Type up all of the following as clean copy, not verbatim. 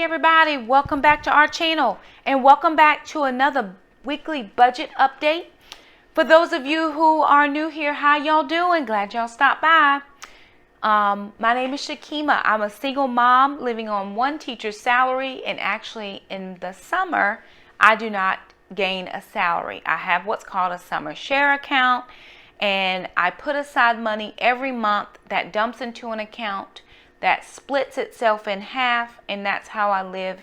everybody, welcome back to our channel and welcome back to another weekly budget update. For those of you who are new here, how y'all doing? Glad y'all stopped by. My name is Shakema. I'm a single mom living on one teacher's salary, and actually in the summer I do not gain a salary. I have what's called a summer share account, and I put aside money every month that dumps into an account that splits itself in half, and that's how I live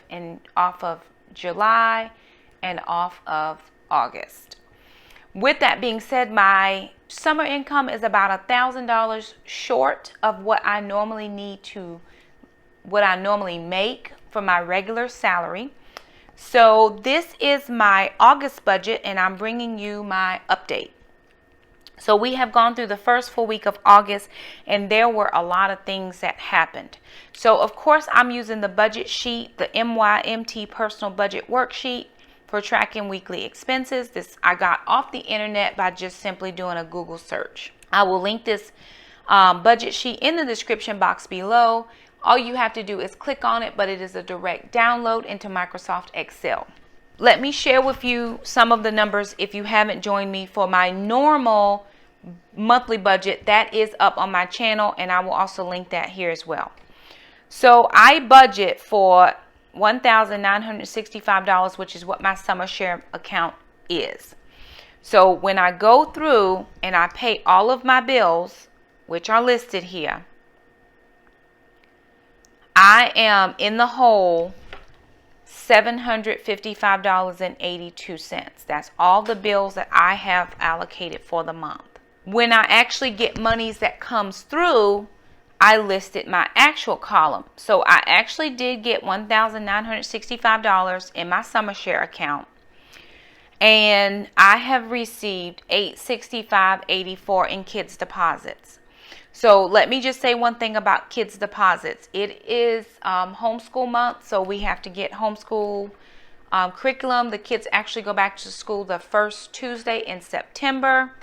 off of July and off of August. With that being said, my summer income is about $1,000 short of what I normally make for my regular salary. So this is my August budget, and I'm bringing you my update. So we have gone through the first full week of August, and there were a lot of things that happened. So of course I'm using the budget sheet, the MYMT personal budget worksheet for tracking weekly expenses. This I got off the internet by just simply doing a Google search. I will link this budget sheet in the description box below. All you have to do is click on it, but it is a direct download into Microsoft Excel. Let me share with you some of the numbers if you haven't joined me for my normal monthly budget. That is up on my channel, and I will also link that here as well. So I budget for $1,965, which is what my summer share account is. So when I go through and I pay all of my bills, which are listed here, I am in the hole $755.82. That's all the bills that I have allocated for the month. When I actually get monies that comes through, I listed my actual column. So I actually did get $1,965 in my summer share account, and I have received $865.84 in kids deposits. So let me just say one thing about kids deposits. It is homeschool month, so we have to get homeschool curriculum. The kids actually go back to school the first Tuesday in September,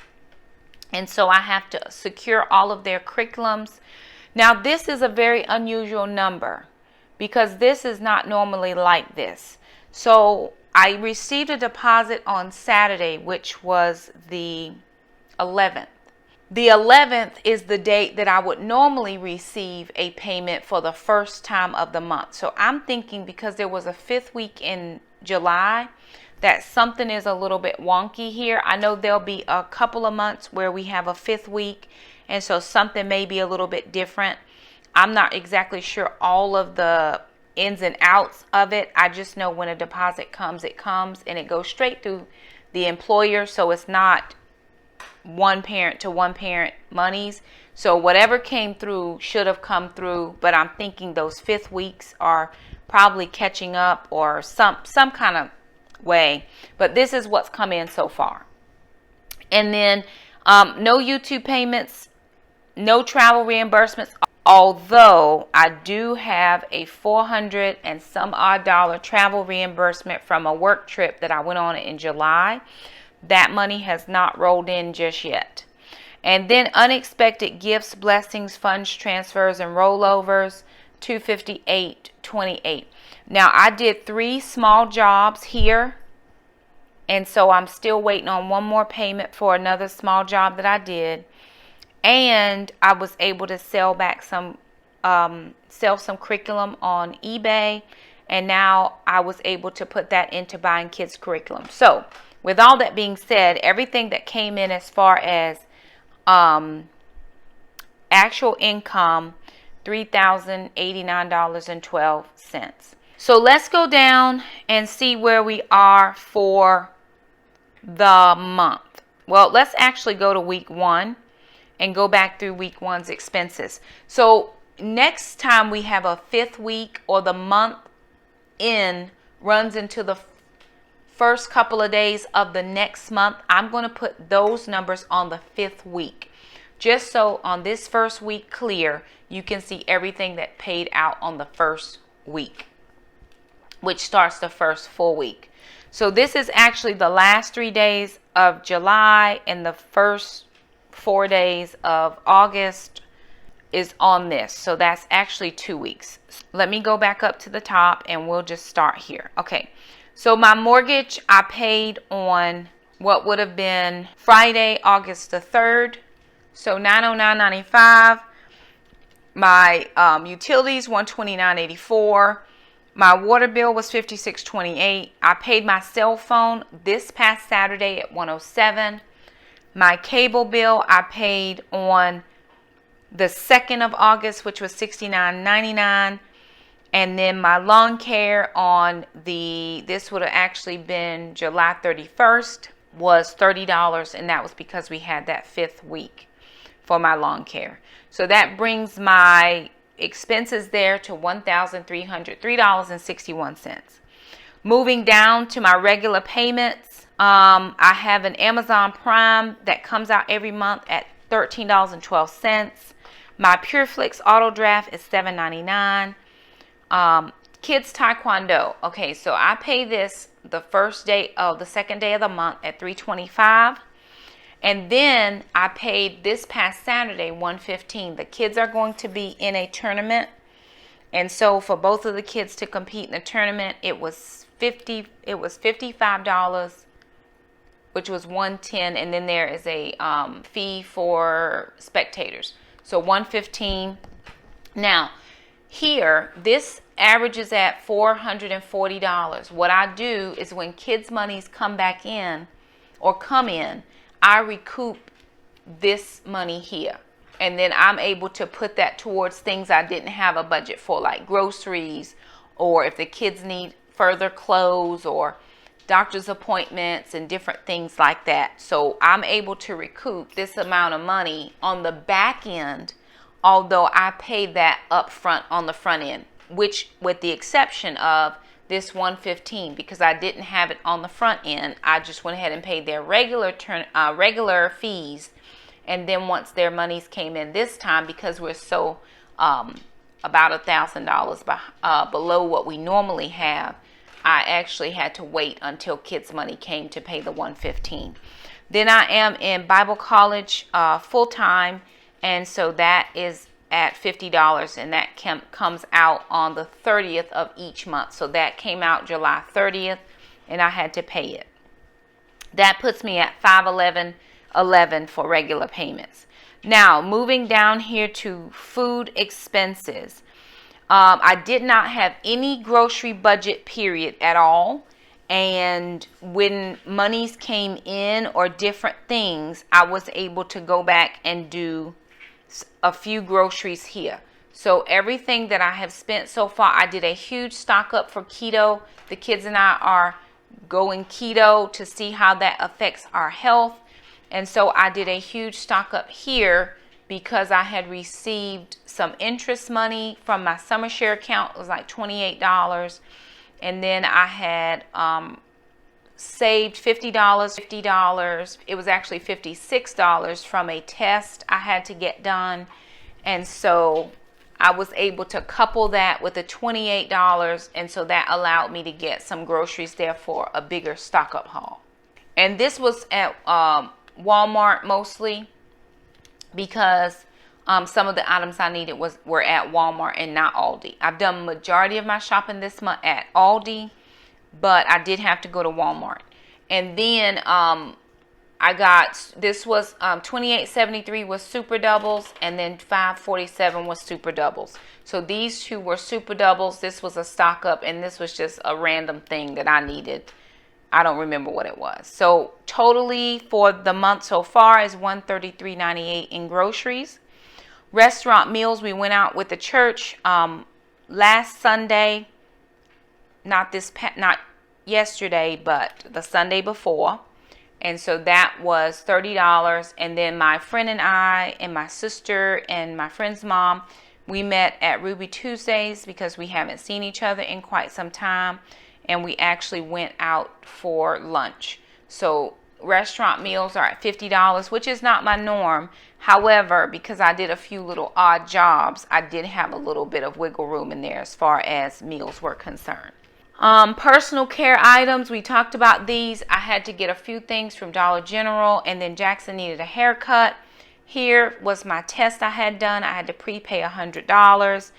and so I have to secure all of their curriculums. Now this is a very unusual number because this is not normally like this. So I received a deposit on Saturday, which was the 11th. The 11th is the date that I would normally receive a payment for the first time of the month. So I'm thinking, because there was a 5th week in July, that something is a little bit wonky here. I know there'll be a couple of months where we have a 5th week, and so something may be a little bit different. I'm not exactly sure all of the ins and outs of it. I just know when a deposit comes, it comes, and it goes straight through the employer, so it's not one parent to one parent monies. So whatever came through should have come through, but I'm thinking those 5th weeks are probably catching up or some kind of way. But this is what's come in so far. And then no YouTube payments, no travel reimbursements, although I do have a $400 and some odd travel reimbursement from a work trip that I went on in July. That money has not rolled in just yet. And then unexpected gifts, blessings, funds transfers, and rollovers, $258.28. Now I did 3 small jobs here, and so I'm still waiting on one more payment for another small job that I did. And I was able to sell some curriculum on eBay, and now I was able to put that into buying kids curriculum. So with all that being said, everything that came in as far as actual income, $3,089.12. So let's go down and see where we are for the month. Well, let's actually go to week 1 and go back through week 1's expenses. So next time we have a 5th week, or the month runs into the first couple of days of the next month, I'm going to put those numbers on the 5th week, just so on this first week clear, you can see everything that paid out on the first week, which starts the first full week. So this is actually the last 3 days of July and the first 4 days of August. is on this. So that's actually 2 weeks. Let me go back up to the top and we'll just start here. Okay. So my mortgage, I paid on what would have been Friday, August the 3rd. So $909.95. My utilities, $129.84. My water bill was $56.28. I paid my cell phone this past Saturday at $107. My cable bill I paid on the 2nd of August, which was $69.99. And then my lawn care on this would have actually been July 31st, was $30. And that was because we had that 5th week for my lawn care. So that brings my expenses there to $1,303.61. Moving down to my regular payments, I have an Amazon Prime that comes out every month at $13.12. My PureFlix auto draft is $7.99. Kids Taekwondo. Okay, so I pay this the second day of the month at $325. And then I paid this past Saturday $115. The kids are going to be in a tournament. And so for both of the kids to compete in the tournament, it was $55, which was $110, and then there is a fee for spectators. So $115. Now, here, this averages at $440. What I do is when kids' monies come in, I recoup this money here. And then I'm able to put that towards things I didn't have a budget for, like groceries, or if the kids need further clothes or doctor's appointments and different things like that. So I'm able to recoup this amount of money on the back end, although I paid that up front on the front end, which with the exception of this $115, because I didn't have it on the front end. I just went ahead and paid their regular fees. And then once their monies came in this time, because we're so about $1,000 below what we normally have, I actually had to wait until kids' money came to pay the $115. Then I am in Bible college full-time, and so that is at $50, and that comes out on the 30th of each month. So that came out July 30th, and I had to pay it. That puts me at $511.11 for regular payments. Now, moving down here to food expenses. I did not have any grocery budget period at all. And when monies came in or different things, I was able to go back and do a few groceries here. So everything that I have spent so far, I did a huge stock up for keto. The kids and I are going keto to see how that affects our health. And so I did a huge stock up here because I had received some interest money from my summer share account. It was like $28. And then I had saved $50. It was actually $56 from a test I had to get done. And so I was able to couple that with the $28. And so that allowed me to get some groceries there for a bigger stock up haul. And this was at Walmart mostly, because some of the items I needed were at Walmart and not Aldi. I've done majority of my shopping this month at Aldi, but I did have to go to Walmart. And then I got, this was $28.73 was super doubles, and then $5.47 was super doubles. So these two were super doubles. This was a stock up, and this was just a random thing that I needed. I don't remember what it was. So totally for the month so far is $133.98 in groceries. Restaurant meals, we went out with the church last Sunday, not yesterday, but the Sunday before. And so that was $30. And then my friend and I and my sister and my friend's mom, we met at Ruby Tuesdays because we haven't seen each other in quite some time. And we actually went out for lunch. So restaurant meals are at $50, which is not my norm. However, because I did a few little odd jobs, I did have a little bit of wiggle room in there as far as meals were concerned. Personal care items, we talked about these. I had to get a few things from Dollar General, and then Jackson needed a haircut. Here was my test I had done. I had to prepay $100.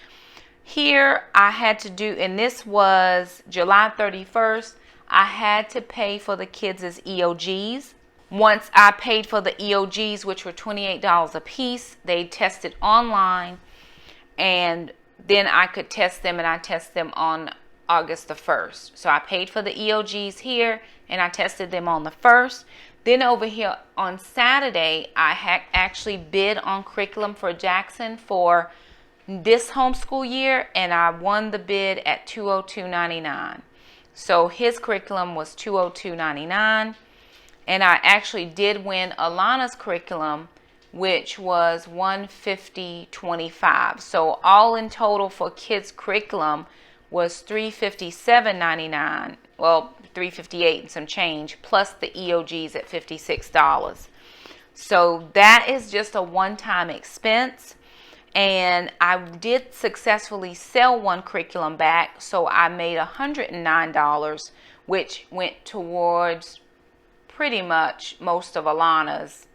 Here I had to do, and this was July 31st, I had to pay for the kids' EOGs. Once I paid for the EOGs, which were $28 a piece, they tested online, and then I could test them, and I test them on August the 1st. So I paid for the EOGs here, and I tested them on the 1st. Then over here on Saturday, I had actually bid on curriculum for Jackson for this homeschool year, and I won the bid at $202.99. So his curriculum was $202.99, and I actually did win Alana's curriculum, which was $150.25. So all in total for kids' curriculum was $357.99. Well, $358 and some change, plus the EOGs at $56. So that is just a one-time expense. And I did successfully sell one curriculum back, so I made $109, which went towards pretty much most of Alana's.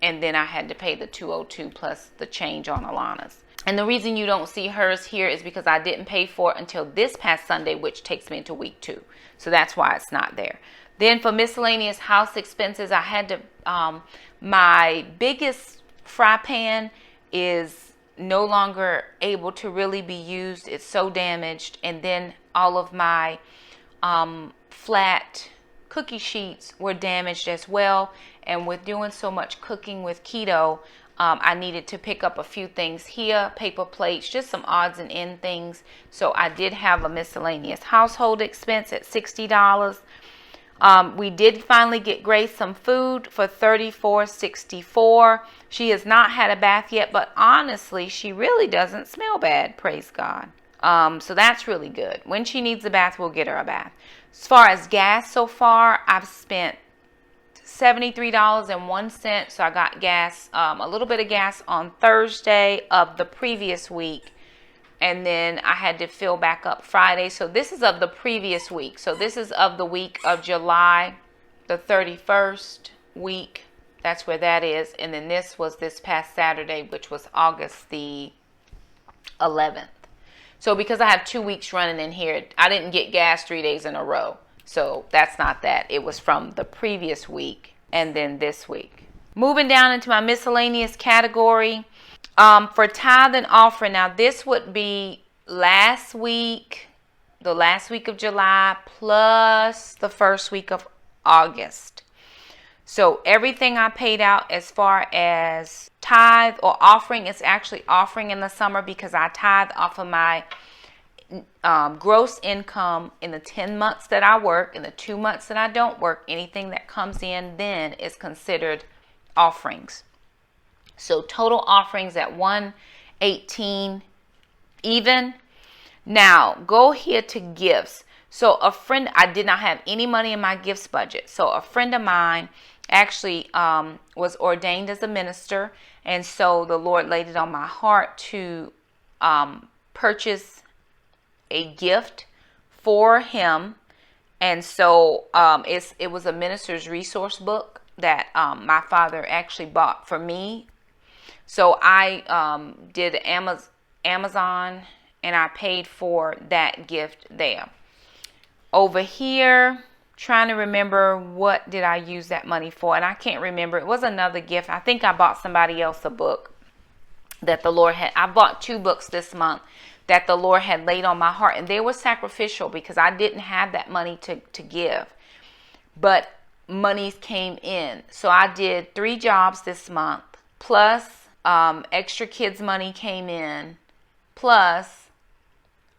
And then I had to pay the $202 plus the change on Alana's. And the reason you don't see hers here is because I didn't pay for it until this past Sunday, which takes me into week 2. So that's why it's not there. Then for miscellaneous house expenses, I had to, my biggest fry pan is no longer able to really be used. It's so damaged. And then all of my flat cookie sheets were damaged as well. And with doing so much cooking with keto, I needed to pick up a few things here, paper plates, just some odds and end things. So I did have a miscellaneous household expense at $60. We did finally get Grace some food for $34.64. She has not had a bath yet, but honestly, she really doesn't smell bad, praise God. So that's really good. When she needs a bath, we'll get her a bath. As far as gas so far, I've spent $73.01. So I got gas, a little bit of gas on Thursday of the previous week. And then I had to fill back up Friday. So this is of the previous week. So this is of the week of July the 31st week. That's where that is. And then this was this past Saturday, which was August the 11th. So because I have 2 weeks running in here, I didn't get gas 3 days in a row. So that's not that. It was from the previous week and then this week. Moving down into my miscellaneous category. For tithe and offering, now this would be the last week of July plus the first week of August. So everything I paid out as far as tithe or offering, it's actually offering in the summer because I tithe off of my gross income in the 10 months that I work. In the 2 months that I don't work, anything that comes in then is considered offerings. So total offerings at $118 even. Now go here to gifts. So a friend, I did not have any money in my gifts budget. So a friend of mine actually was ordained as a minister, and so the Lord laid it on my heart to purchase a gift for him. And so it was a minister's resource book that my father actually bought for me. So I did Amazon, and I paid for that gift there. Over here, trying to remember what did I use that money for, and I can't remember. It was another gift. I think I bought somebody else a book that the Lord had. I bought 2 books this month that the Lord had laid on my heart, and they were sacrificial because I didn't have that money to give, but monies came in. So I did 3 jobs this month, plus extra kids money came in, plus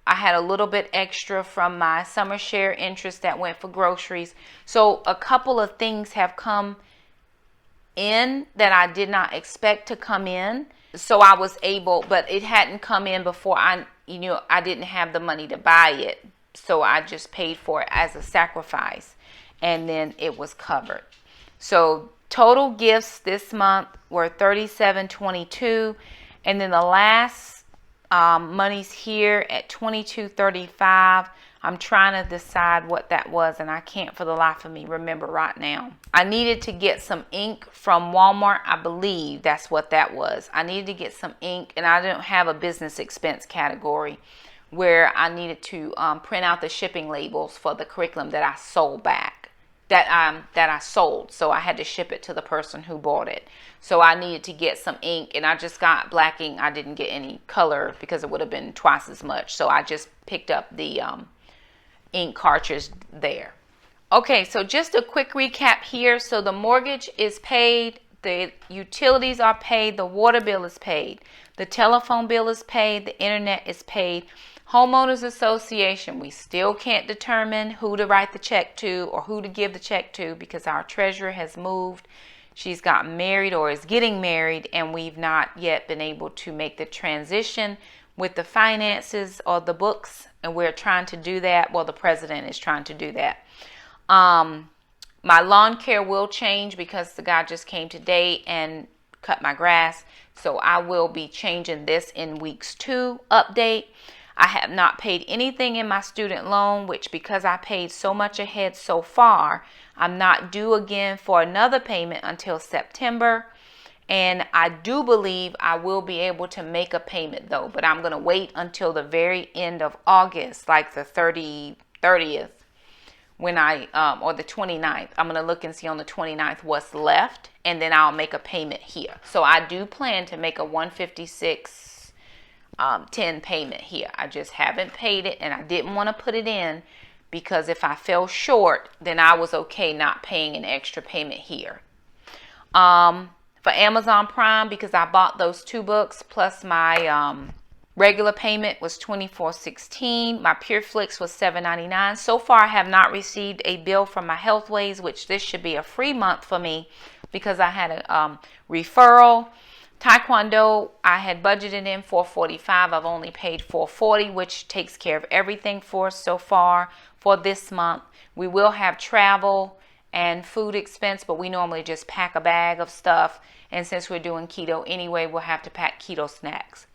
I had a little bit extra from my summer share interest that went for groceries. So a couple of things have come in that I did not expect to come in. So I was able, but it hadn't come in before I didn't have the money to buy it. So I just paid for it as a sacrifice, and then it was covered. So total gifts this month were $37.22, and then the last monies here at $22.35. I'm trying to decide what that was, and I can't for the life of me remember right now. I needed to get some ink from Walmart. I believe that's what that was. I needed to get some ink, and I don't have a business expense category where I needed to print out the shipping labels for the curriculum that I sold back, that I sold. So I had to ship it to the person who bought it. So I needed to get some ink, and I just got black ink. I didn't get any color because it would have been twice as much. So I just picked up the ink cartridge there. Okay, so just a quick recap here. So the mortgage is paid, the utilities are paid, the water bill is paid, the telephone bill is paid, the internet is paid. Homeowners Association, we still can't determine who to write the check to or who to give the check to because our treasurer has moved. She's gotten married or is getting married, and we've not yet been able to make the transition with the finances or the books, and we're trying to do that. Well, the president is trying to do that. My lawn care will change because the guy just came today and cut my grass, so I will be changing this in weeks 2 update. I have not paid anything in my student loan, which because I paid so much ahead so far, I'm not due again for another payment until September. And I do believe I will be able to make a payment though, but I'm going to wait until the very end of August, like the 30th, when or the 29th. I'm going to look and see on the 29th what's left, and then I'll make a payment here. So I do plan to make a $156.10 payment here. I just haven't paid it, and I didn't want to put it in because if I fell short, then I was okay not paying an extra payment here. For Amazon Prime, because I bought those 2 books plus my regular payment was $24.16. My PureFlix was $7.99. So far, I have not received a bill from my Healthways, which this should be a free month for me because I had a referral. Taekwondo, I had budgeted in $445. I've only paid $440, which takes care of everything for us so far for this month. We will have travel and food expense, but we normally just pack a bag of stuff. And since we're doing keto anyway, we'll have to pack keto snacks.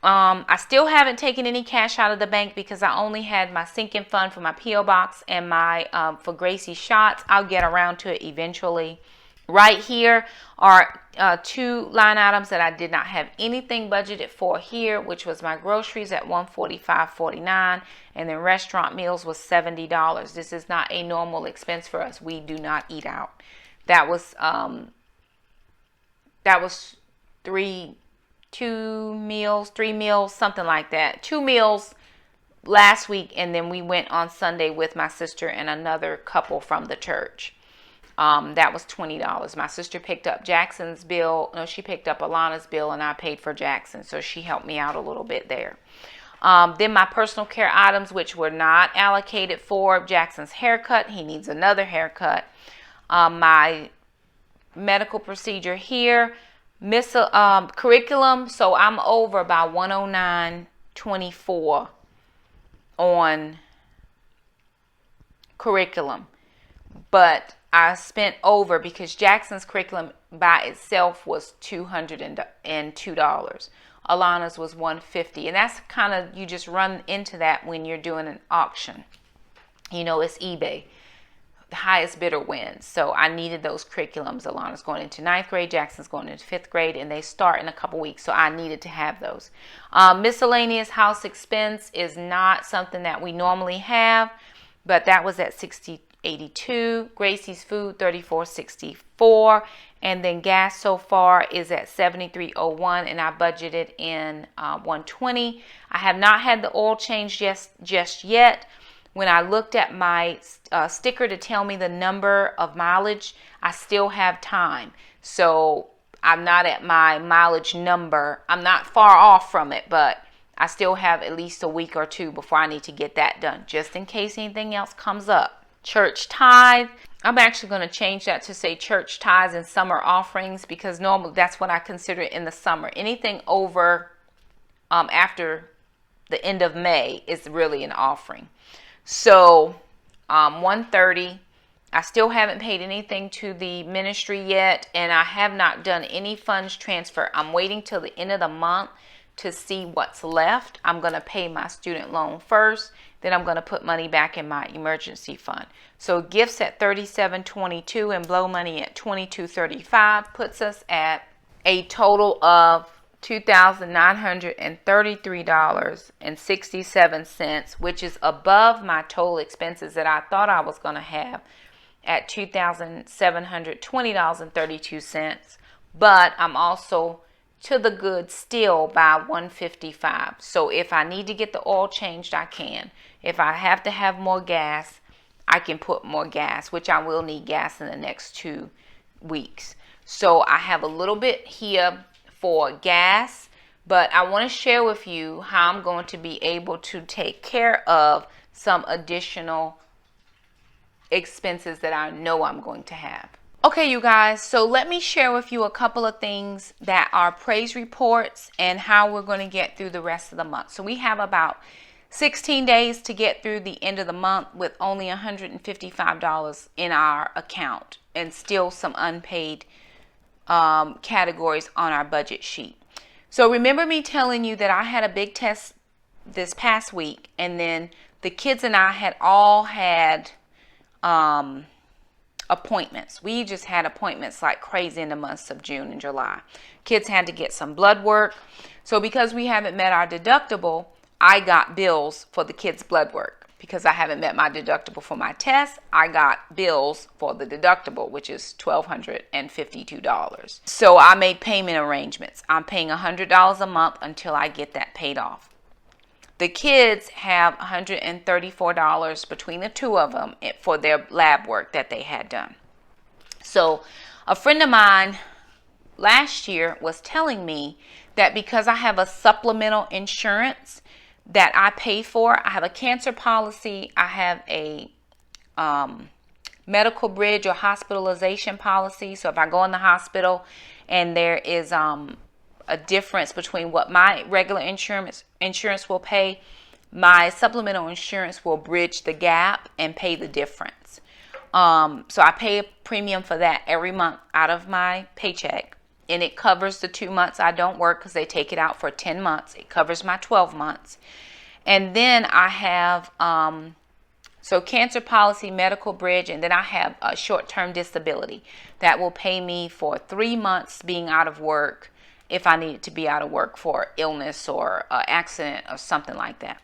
I still haven't taken any cash out of the bank because I only had my sinking fund for my P.O. box and my for Gracie's shots. I'll get around to it eventually. Right here are 2 line items that I did not have anything budgeted for here, which was my groceries at $145.49, and then restaurant meals was $70. This is not a normal expense for us. We do not eat out. That was 3 meals, something like that. 2 meals last week, and then we went on Sunday with my sister and another couple from the church. That was $20. My sister picked up Jackson's bill. No, she picked up Alana's bill, and I paid for Jackson, so she helped me out a little bit there. Then my personal care items, which were not allocated for Jackson's haircut. He needs another haircut. My medical procedure here. Curriculum, so I'm over by $109.24 on curriculum, but I spent over because Jackson's curriculum by itself was $202. Alana's was $150, and that's kind of, you just run into that when you're doing an auction. You know, it's eBay. The highest bidder wins. So I needed those curriculums. Alana's going into 9th grade, Jackson's going into 5th grade, and they start in a couple weeks, so I needed to have those. Miscellaneous house expense is not something that we normally have, but that was at $60.82. Gracie's food $34.64, and then gas so far is at $73.01, and I budgeted in $120. I have not had the oil change just yet. When I looked at my sticker to tell me the number of mileage, I still have time. So I'm not at my mileage number. I'm not far off from it, but I still have at least a week or 2 before I need to get that done, just in case anything else comes up. Church tithe. I'm actually going to change that to say church tithes and summer offerings, because normally that's what I consider it in the summer. Anything over after the end of May is really an offering. So $130. I still haven't paid anything to the ministry yet, and I have not done any funds transfer. I'm waiting till the end of the month to see what's left. I'm going to pay my student loan first, then I'm going to put money back in my emergency fund. So gifts at $37.22 and blow money at $22.35 puts us at a total of $2,933.67, which is above my total expenses that I thought I was going to have at $2,720.32. But I'm also to the good still by $155. So if I need to get the oil changed, I can. If I have to have more gas, I can put more gas, which I will need gas in the next 2 weeks. So I have a little bit here for gas, but I want to share with you how I'm going to be able to take care of some additional expenses that I know I'm going to have. Okay, you guys, so let me share with you a couple of things that are praise reports and how we're going to get through the rest of the month. So we have about 16 days to get through the end of the month with only $155 in our account and still some unpaid categories on our budget sheet. So remember me telling you that I had a big test this past week, and then the kids and I had all had appointments. We just had appointments like crazy in the months of June and July. Kids had to get some blood work. So because we haven't met our deductible, I got bills for the kids' blood work. Because I haven't met my deductible for my test, I got bills for the deductible, which is $1,252. So I made payment arrangements. I'm paying $100 a month until I get that paid off. The kids have $134 between the two of them for their lab work that they had done. So a friend of mine last year was telling me that because I have a supplemental insurance that I pay for, I have a cancer policy, I have a medical bridge or hospitalization policy. So if I go in the hospital and there is a difference between what my regular insurance will pay, my supplemental insurance will bridge the gap and pay the difference. So I pay a premium for that every month out of my paycheck, and it covers the 2 months I don't work because they take it out for 10 months. It covers my 12 months. And then I have so cancer policy, medical bridge, and then I have a short-term disability that will pay me for 3 months being out of work if I needed to be out of work for illness or accident or something like that.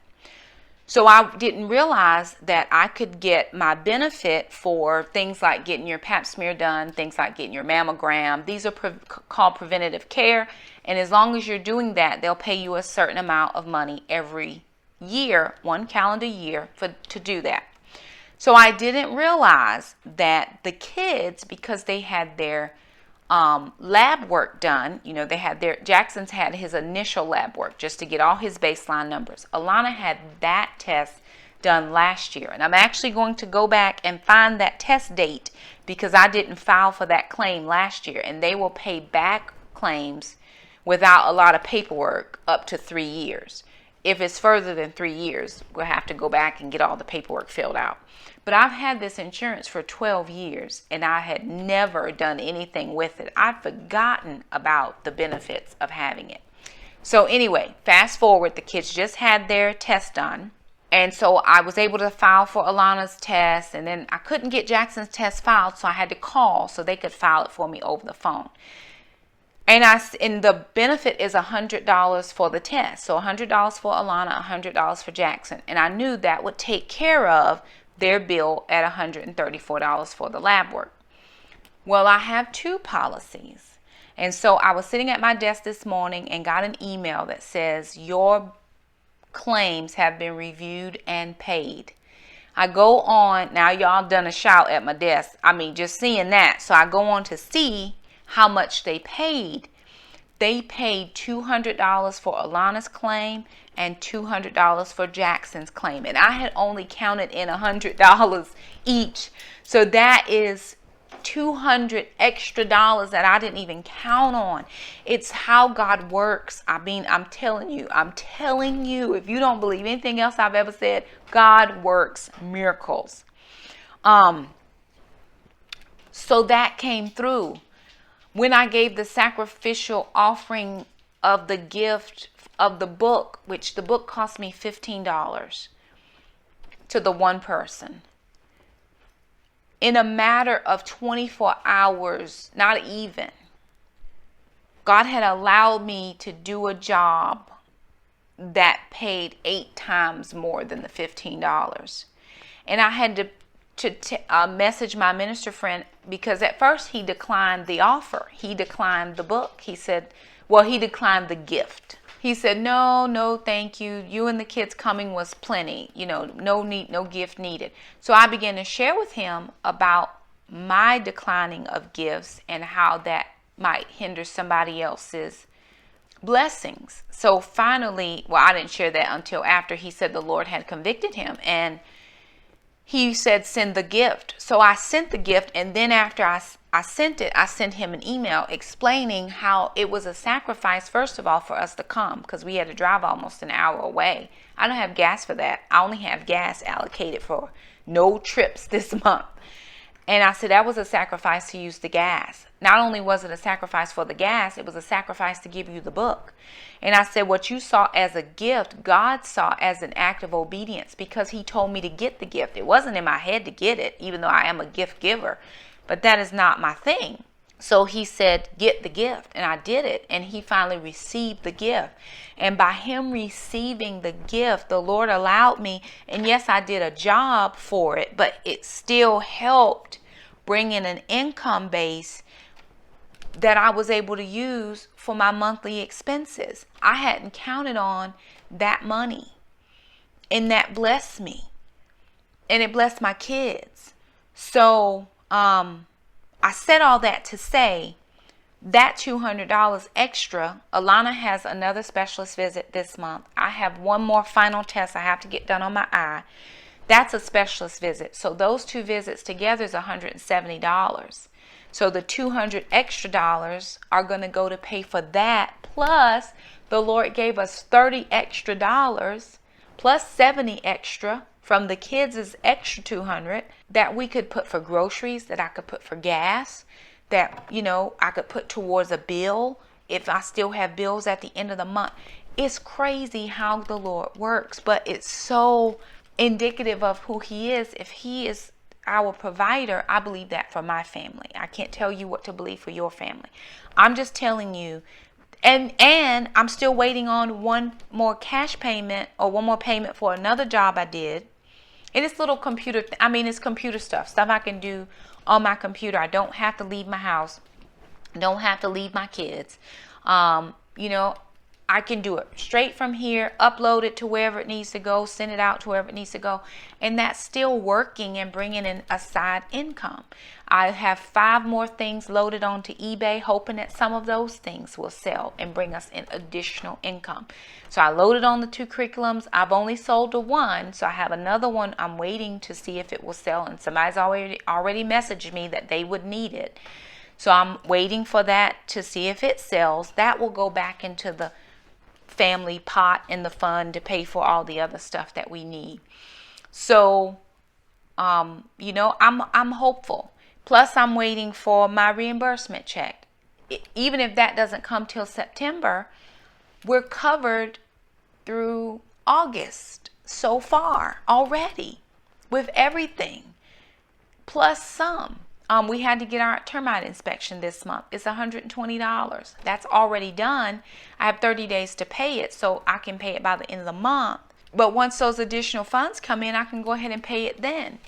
So I didn't realize that I could get my benefit for things like getting your pap smear done, things like getting your mammogram. These are called preventative care. And as long as you're doing that, they'll pay you a certain amount of money every year, 1 calendar year, to do that. So I didn't realize that the kids, because they had their lab work done, they had Jackson's had his initial lab work just to get all his baseline numbers. Alana had that test done last year, and I'm actually going to go back and find that test date because I didn't file for that claim last year, and they will pay back claims without a lot of paperwork up to 3 years. If it's further than 3 years, we'll have to go back and get all the paperwork filled out. But I've had this insurance for 12 years, and I had never done anything with it. I'd forgotten about the benefits of having it. So anyway, fast forward, the kids just had their test done. And so I was able to file for Alana's test, and then I couldn't get Jackson's test filed, so I had to call so they could file it for me over the phone. And the benefit is $100 for the test. So $100 for Alana, $100 for Jackson. And I knew that would take care of their bill at $134 for the lab work. Well, I have 2 policies. And so I was sitting at my desk this morning and got an email that says, your claims have been reviewed and paid. I go on, now y'all done a shout at my desk. I mean, just seeing that. So I go on to see how much they paid. They paid $200 for Alana's claim and $200 for Jackson's claim. And I had only counted in $100 each. So that is $200 extra dollars that I didn't even count on. It's how God works. I mean, I'm telling you, if you don't believe anything else I've ever said, God works miracles. So that came through. When I gave the sacrificial offering of the gift of the book, which the book cost me $15, to the one person. In a matter of 24 hours, not even, God had allowed me to do a job that paid 8 times more than the $15. And I had to message my minister friend, because at first he declined the offer. He declined the book. He said, well, he declined the gift. He said, no, thank you. You and the kids coming was plenty. No gift needed. So I began to share with him about my declining of gifts and how that might hinder somebody else's blessings. So finally, well, I didn't share that until after he said the Lord had convicted him, and he said, send the gift. So I sent the gift, and then after I sent it, I sent him an email explaining how it was a sacrifice, first of all, for us to come, because we had to drive almost an hour away. I don't have gas for that. I only have gas allocated for no trips this month. And I said that was a sacrifice to use the gas. Not only was it a sacrifice for the gas, it was a sacrifice to give you the book. And I said what you saw as a gift, God saw as an act of obedience, because he told me to get the gift. It wasn't in my head to get it, even though I am a gift giver. But that is not my thing. So he said, get the gift. And I did it. And he finally received the gift. And by him receiving the gift, the Lord allowed me. And yes, I did a job for it, but it still helped bring in an income base that I was able to use for my monthly expenses. I hadn't counted on that money. And that blessed me. And it blessed my kids. So, I said all that to say that $200 extra. Alana has another specialist visit this month. I have one more final test I have to get done on my eye. That's a specialist visit. So those 2 visits together is $170. So the $200 extra are going to go to pay for that. Plus, the Lord gave us $30 extra plus $70 extra from the kids' extra $200 that we could put for groceries, that I could put for gas, that, I could put towards a bill if I still have bills at the end of the month. It's crazy how the Lord works, but it's so indicative of who he is. If he is our provider, I believe that for my family. I can't tell you what to believe for your family. I'm just telling you. And I'm still waiting on one more cash payment, or one more payment for another job I did. And it's little computer, it's computer stuff I can do on my computer. I don't have to leave my house. Don't have to leave my kids. I can do it straight from here, upload it to wherever it needs to go, send it out to wherever it needs to go. And that's still working and bringing in a side income. I have 5 more things loaded onto eBay, hoping that some of those things will sell and bring us in additional income. So I loaded on the 2 curriculums. I've only sold the 1, so I have another one I'm waiting to see if it will sell. And somebody's already messaged me that they would need it. So I'm waiting for that to see if it sells. That will go back into the family pot in the fund to pay for all the other stuff that we need. So, I'm hopeful. Plus, I'm waiting for my reimbursement check. Even if that doesn't come till September, we're covered through August so far already with everything, plus some. We had to get our termite inspection this month. It's $120. That's already done. I have 30 days to pay it, so I can pay it by the end of the month. But once those additional funds come in, I can go ahead and pay it then.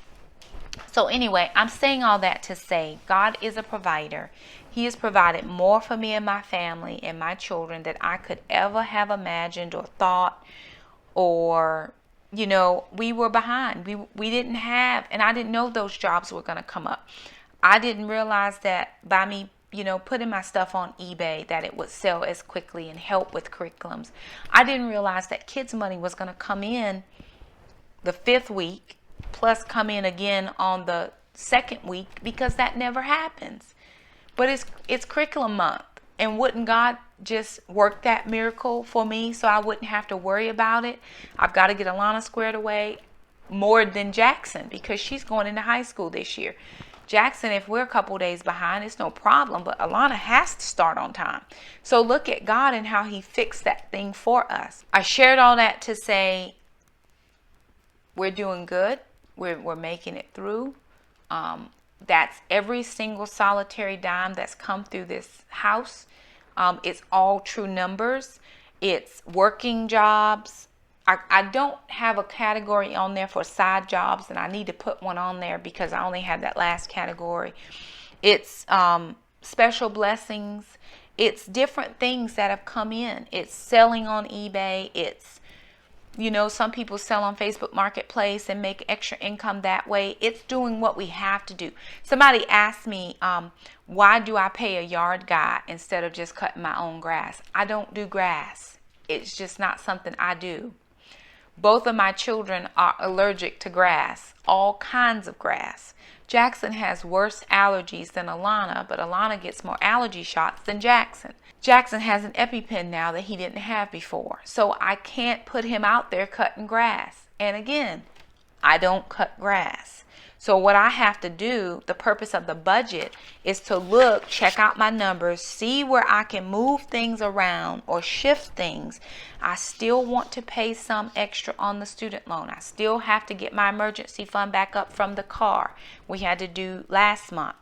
So anyway, I'm saying all that to say God is a provider. He has provided more for me and my family and my children than I could ever have imagined or thought, or we were behind. We didn't have, and I didn't know those jobs were going to come up. I didn't realize that by me, putting my stuff on eBay, that it would sell as quickly and help with curriculums. I didn't realize that kids' money was going to come in the 5th week, plus come in again on the 2nd week, because that never happens. But it's curriculum month. And wouldn't God just work that miracle for me so I wouldn't have to worry about it? I've got to get Alana squared away more than Jackson, because she's going into high school this year. Jackson, if we're a couple days behind, it's no problem, but Alana has to start on time. So look at God and how he fixed that thing for us. I shared all that to say we're doing good. We're making it through. That's every single solitary dime that's come through this house. It's all true numbers. It's working jobs. I don't have a category on there for side jobs, and I need to put one on there because I only have that last category. It's special blessings. It's different things that have come in. It's selling on eBay. It's, some people sell on Facebook Marketplace and make extra income that way. It's doing what we have to do. Somebody asked me, why do I pay a yard guy instead of just cutting my own grass? I don't do grass. It's just not something I do. Both of my children are allergic to grass, all kinds of grass. Jackson has worse allergies than Alana, but Alana gets more allergy shots than Jackson. Jackson has an EpiPen now that he didn't have before. So I can't put him out there cutting grass. And again, I don't cut grass. So what I have to do, the purpose of the budget, is to look, check out my numbers, see where I can move things around or shift things. I still want to pay some extra on the student loan. I still have to get my emergency fund back up from the car we had to do last month.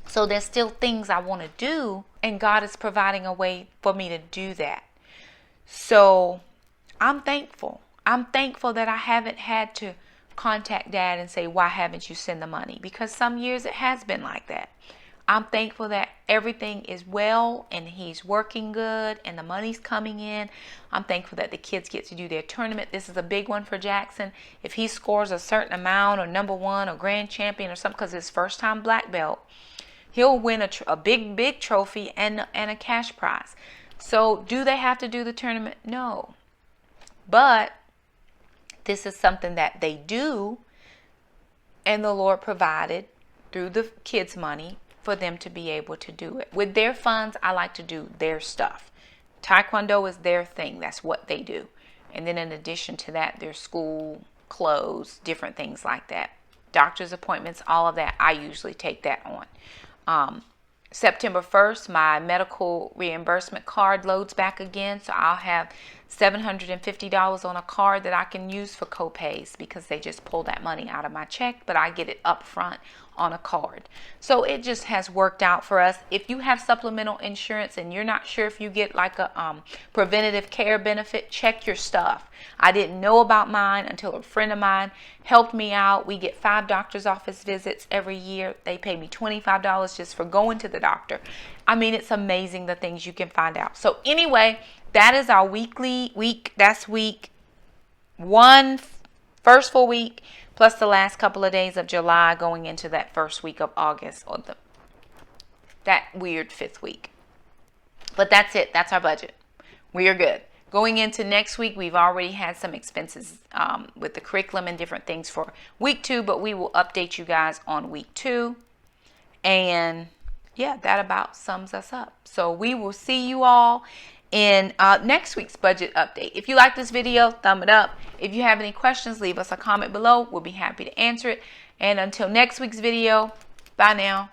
So there's still things I want to do, and God is providing a way for me to do that. So I'm thankful. I'm thankful that I haven't had to contact Dad and say, why haven't you sent the money? Because some years it has been like that. I'm thankful that everything is well and he's working good and the money's coming in. I'm thankful that the kids get to do their tournament. This is a big one for Jackson. If he scores a certain amount or number one or grand champion or something, because it's first time black belt, he'll win a big trophy and a cash prize. So do they have to do the tournament? No. But this is something that they do, and the Lord provided through the kids' money for them to be able to do it. With their funds, I like to do their stuff. Taekwondo is their thing. That's what they do. And then in addition to that, their school, clothes, different things like that. Doctor's appointments, all of that, I usually take that on. September 1st, my medical reimbursement card loads back again, so I'll have $750 on a card that I can use for co-pays because they just pull that money out of my check, but I get it up front on a card. So it just has worked out for us. If you have supplemental insurance and you're not sure if you get like a preventative care benefit, check your stuff. I didn't know about mine until a friend of mine helped me out. We get 5 doctor's office visits every year. They pay me $25 just for going to the doctor. I mean, it's amazing the things you can find out. So anyway, that is our week. That's week 1, first full week, plus the last couple of days of July going into that first week of August, or that weird 5th week. But that's it. That's our budget. We are good. Going into next week, we've already had some expenses with the curriculum and different things for week 2, but we will update you guys on week 2. And yeah, that about sums us up. So we will see you all in next week's budget update. If you like this video, thumb it up. If you have any questions, leave us a comment below. We'll be happy to answer it. And until next week's video, bye now.